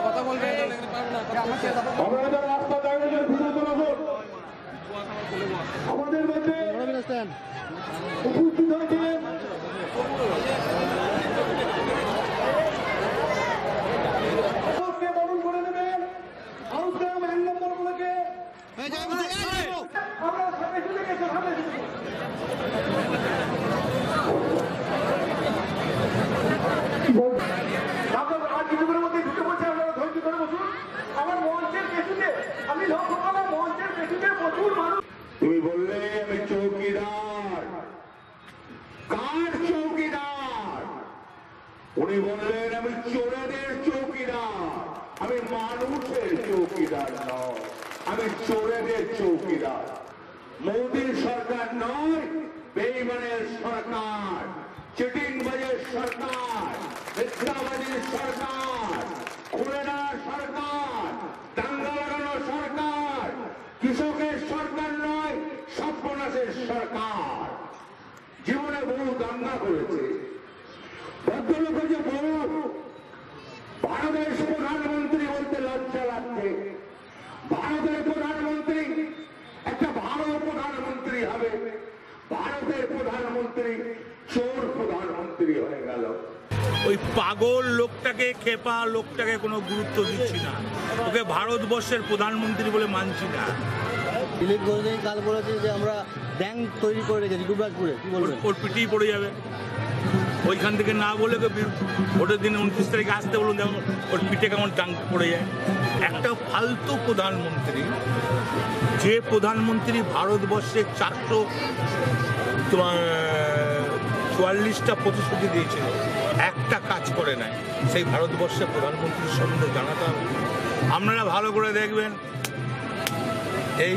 কথা বলবে আমাদের মধ্যে উপস্থিত হয়েছিলেন বরণ করে নেবেন হাউসগ্রাম 1 নম্বর ব্লকে আমরা সামনে চলে গেছি সামনে আপনার আর কিছুক্ষণের মধ্যে ঢুকে বলছে আপনারা ধৈর্য ধরে বসুন আমার মঞ্চের পেছনে আমি লক্ষ্য করলাম মঞ্চের পেছনে প্রচুর মানুষ তুমি বললে আমি চৌকিদার কার চৌকিদার উনি বললেন আমি চোরেদের চৌকিদার আমি মানুষের চৌকিদার নয় আমি চোরেদের চৌকিদার মোদীর সরকার নয় বেঈমানের সরকার চিটিংবাজের সরকার মিথ্যাবাদীর সরকার খুলেনা সরকার দাঙ্গা লাগানো সরকার কৃষকের সরকার নয় সর্বনাশের সরকার জীবনে বহু দাঙ্গা করেছে ভদ্রলোক যে বহু ভারতের প্রধানমন্ত্রী বলতে লজ্জা লাগছে ভারতের প্রধানমন্ত্রী একটা ভালো প্রধানমন্ত্রী হবে ভারতের প্রধানমন্ত্রী চোর প্রধানমন্ত্রী হয়ে গেল ওই পাগল লোকটাকে খেপা লোকটাকে কোনো গুরুত্ব দিচ্ছি না ওকে ভারতবর্ষের প্রধানমন্ত্রী বলে মানছি না দিলীপ ঘোষ কাল বলেছে যে আমরা ব্যাংক তৈরি করে রেখেছি দুবরাজপুরে কি বলবেন ওর পিঠেই পড়ে যাবে ওইখান থেকে না বলে ভোটের দিনে 29 তারিখে আসতে বলুন যেমন ওর পিঠে কেমন টাং পড়ে যায় একটা ফালতু প্রধানমন্ত্রী যে প্রধানমন্ত্রী ভারতবর্ষে 444টা প্রতিশ্রুতি দিয়েছিল একটা কাজ করে নাই সেই ভারতবর্ষের প্রধানমন্ত্রীর সম্বন্ধে জানাতে হবে আপনারা ভালো করে দেখবেন এই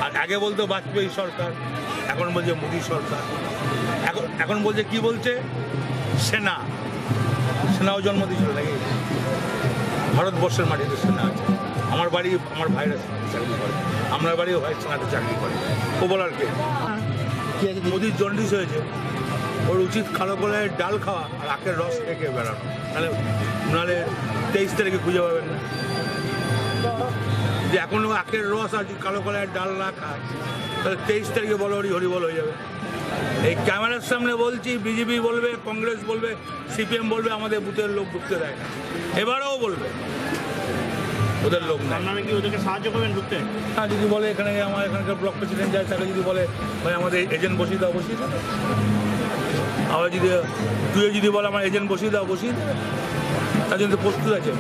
আর আগে বলতো বাজপেয়ী সরকার এখন বলছে মোদী সরকার এখন বলছে কি বলছে সেনাও জন্ম দিয়েছিল নাকি ভারতবর্ষের মাটিতে সেনা আছে আমার বাড়ি আমার ভাইরা চাকরি করে আপনার বাড়িও ভাই সেনাতে চাকরি করে ও বলার কে মোদির জন্ডিস হয়েছে ওর উচিত কালো কলাইয়ের ডাল খাওয়া আর আখের রস খেয়ে বেড়ানো নাহলে 23 তারিখে খুঁজে পাবেন না যে এখনো আখের রস আর কালো কলাইয়ের ডাল না খায় তাহলে 23 তারিখে বলো হরিবল হয়ে যাবে এই ক্যামেরার সামনে বলছি বিজেপি বলবে কংগ্রেস বলবে সিপিএম বলবে আমাদের বুথের লোক ঢুকতে দেয় না এবারেও বলবে ওদের লোক না নামে কি ওদেরকে সাহায্য করবেন ঢুকতে হ্যাঁ যদি বলে এখানে আমার এখানকার ব্লক প্রেসিডেন্ট যায় তাহলে যদি বলে ভাই আমাদের এজেন্ট বসিয়ে দাও বসিয়ে দাও আবার যদি তুই যদি বলে আমার এজেন্ট বসিয়ে দাও বসিয়ে দাও তার জন্য প্রস্তুত আছে